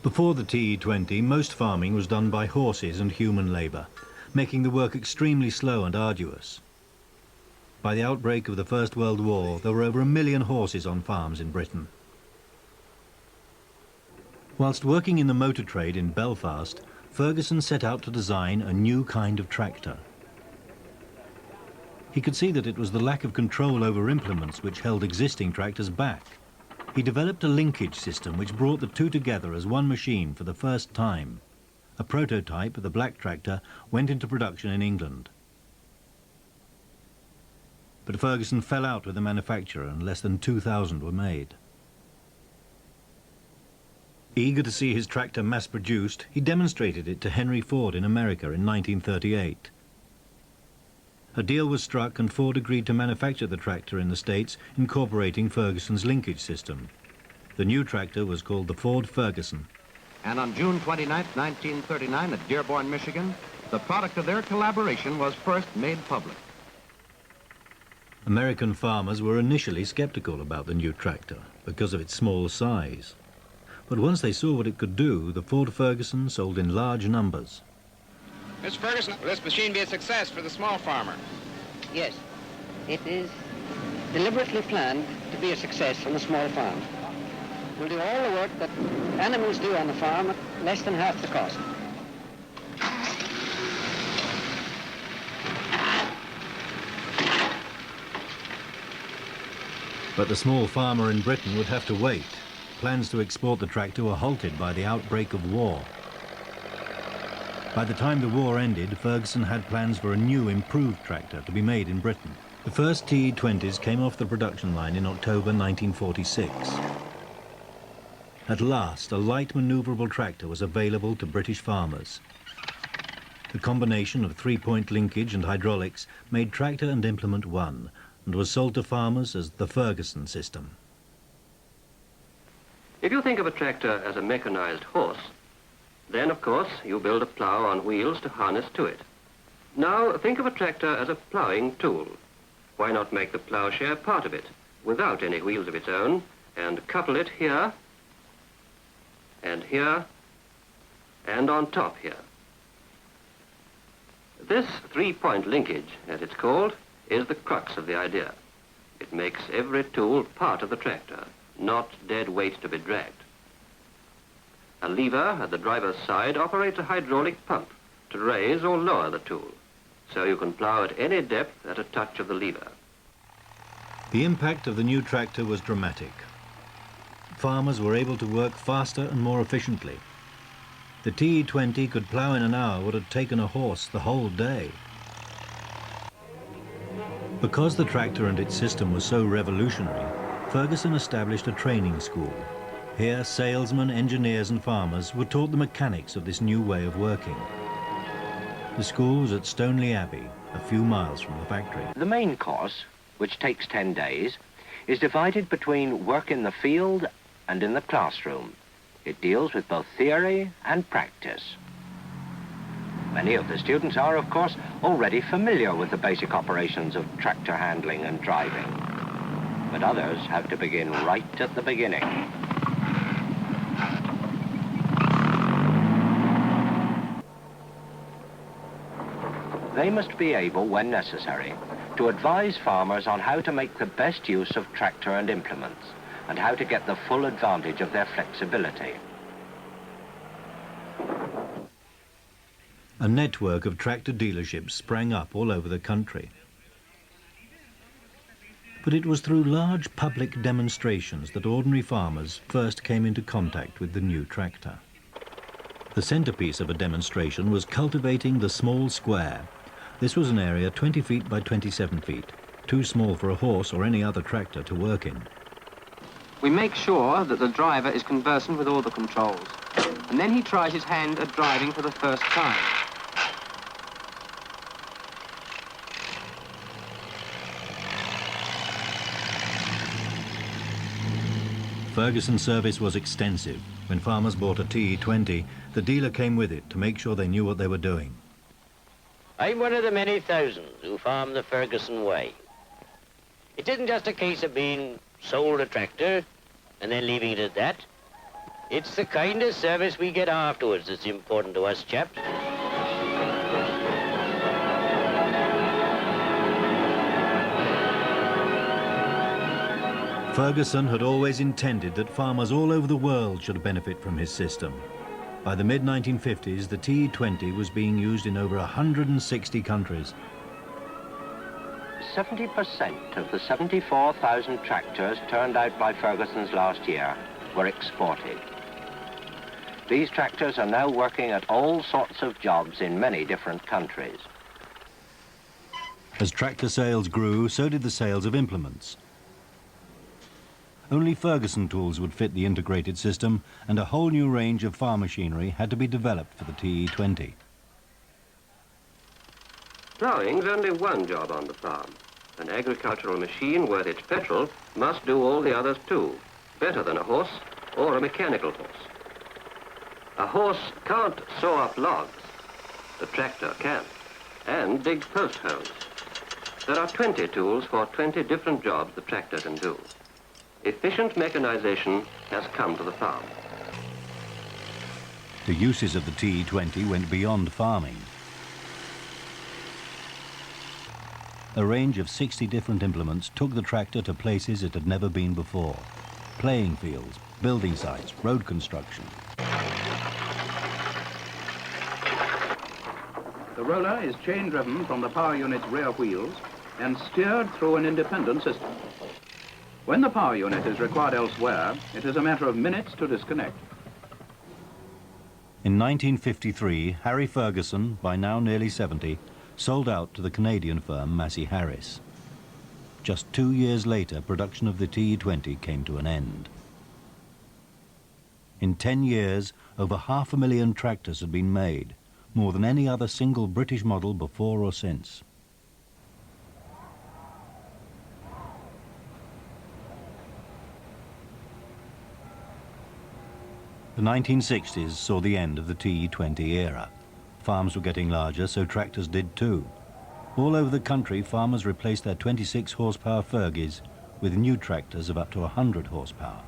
Before the TE20, most farming was done by horses and human labour, making the work extremely slow and arduous. By the outbreak of the First World War, there were over 1 million horses on farms in Britain. Whilst working in the motor trade in Belfast, Ferguson set out to design a new kind of tractor. He could see that it was the lack of control over implements which held existing tractors back. He developed a linkage system which brought the two together as one machine for the first time. A prototype of the black tractor went into production in England. But Ferguson fell out with the manufacturer and less than 2,000 were made. Eager to see his tractor mass-produced, he demonstrated it to Henry Ford in America in 1938. A deal was struck and Ford agreed to manufacture the tractor in the States, incorporating Ferguson's linkage system. The new tractor was called the Ford Ferguson. And on June 29, 1939, at Dearborn, Michigan, the product of their collaboration was first made public. American farmers were initially skeptical about the new tractor because of its small size. But once they saw what it could do, the Ford Ferguson sold in large numbers. Mr. Ferguson, will this machine be a success for the small farmer? Yes, it is deliberately planned to be a success on a small farm. We'll do all the work that animals do on the farm at less than half the cost. But the small farmer in Britain would have to wait. Plans to export the tractor were halted by the outbreak of war. By the time the war ended, Ferguson had plans for a new, improved tractor to be made in Britain. The first TE20s came off the production line in October 1946. At last, a light manoeuvrable tractor was available to British farmers. The combination of three-point linkage and hydraulics made tractor and implement one, and was sold to farmers as the Ferguson system. If you think of a tractor as a mechanized horse, then, of course, you build a plough on wheels to harness to it. Now, think of a tractor as a ploughing tool. Why not make the ploughshare part of it, without any wheels of its own, and couple it here, and here, and on top here. This three-point linkage, as it's called, is the crux of the idea. It makes every tool part of the tractor, not dead weight to be dragged. A lever at the driver's side operates a hydraulic pump to raise or lower the tool, so you can plough at any depth at a touch of the lever. The impact of the new tractor was dramatic. Farmers were able to work faster and more efficiently. The TE20 could plough in an hour what had taken a horse the whole day. Because the tractor and its system was so revolutionary, Ferguson established a training school. Here, salesmen, engineers and farmers were taught the mechanics of this new way of working. The school was at Stoneleigh Abbey, a few miles from the factory. The main course, which takes 10 days, is divided between work in the field and in the classroom. It deals with both theory and practice. Many of the students are, of course, already familiar with the basic operations of tractor handling and driving. But others have to begin right at the beginning. They must be able, when necessary, to advise farmers on how to make the best use of tractor and implements, and how to get the full advantage of their flexibility. A network of tractor dealerships sprang up all over the country. But it was through large public demonstrations that ordinary farmers first came into contact with the new tractor. The centerpiece of a demonstration was cultivating the small square. This was an area 20 feet by 27 feet, too small for a horse or any other tractor to work in. We make sure that the driver is conversant with all the controls, and then he tries his hand at driving for the first time. Ferguson service was extensive. When farmers bought a TE20, the dealer came with it to make sure they knew what they were doing. I'm one of the many thousands who farm the Ferguson way. It isn't just a case of being sold a tractor and then leaving it at that. It's the kind of service we get afterwards that's important to us chaps. Ferguson had always intended that farmers all over the world should benefit from his system. By the mid-1950s, the T20 was being used in over 160 countries. 70% of the 74,000 tractors turned out by Ferguson's last year were exported. These tractors are now working at all sorts of jobs in many different countries. As tractor sales grew, so did the sales of implements. Only Ferguson tools would fit the integrated system, and a whole new range of farm machinery had to be developed for the T20. Ploughing's only one job on the farm. An agricultural machine worth its petrol must do all the others too, better than a horse or a mechanical horse. A horse can't saw up logs. The tractor can, and dig post holes. There are 20 tools for 20 different jobs the tractor can do. Efficient mechanization has come to the farm. The uses of the T20 went beyond farming. A range of 60 different implements took the tractor to places it had never been before. Playing fields, building sites, road construction. The roller is chain-driven from the power unit's rear wheels and steered through an independent system. When the power unit is required elsewhere, it is a matter of minutes to disconnect. In 1953, Harry Ferguson, by now nearly 70, sold out to the Canadian firm Massey Harris. Just 2 years later, production of the T20 came to an end. In 10 years, over 500,000 tractors had been made, more than any other single British model before or since. The 1960s saw the end of the T20 era. Farms were getting larger, so tractors did too. All over the country, farmers replaced their 26 horsepower Fergies with new tractors of up to 100 horsepower.